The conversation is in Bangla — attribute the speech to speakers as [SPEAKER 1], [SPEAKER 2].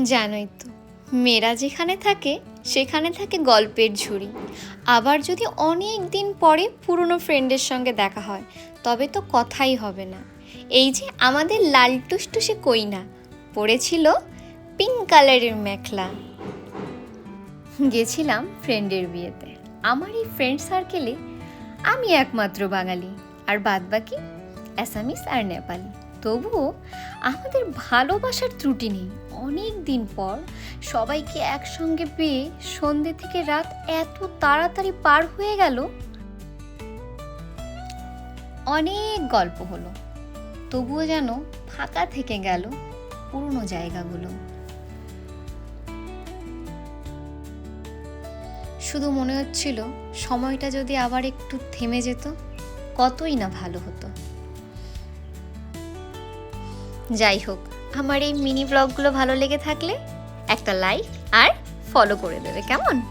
[SPEAKER 1] জানোই তো, মেয়েরা যেখানে থাকে সেখানে থাকে গল্পের ঝুড়ি। আবার যদি অনেক দিন পরে পুরনো ফ্রেন্ডের সঙ্গে দেখা হয় তবে তো কথাই হবে না। এই যে আমাদের লাল টুসটুসে কইনা পড়েছিল পিঙ্ক কালারের মেখলা। গেছিলাম ফ্রেন্ডের বিয়েতে। আমার এই ফ্রেন্ড সার্কেলে আমি একমাত্র বাঙালি, আর বাদবাকি অ্যাসামিস আর নেপালি। তবুও আমাদের ভালোবাসার ত্রুটি নেই। অনেক দিন পর সবাইকে একসঙ্গে পেয়ে সন্ধ্যে থেকে রাত এত তাড়াতাড়ি পার হয়ে গেল। অনেক গল্প হলো, তবুও যেন ফাঁকা থেকে গেল পুরনো জায়গাগুলো। শুধু মনে হচ্ছিল সময়টা যদি আবার একটু থেমে যেত কতই না ভালো হতো। যাই হোক, আমার এই মিনি ব্লগগুলো ভালো লেগে থাকলে একটা লাইক আর ফলো করে দেবে, কেমন?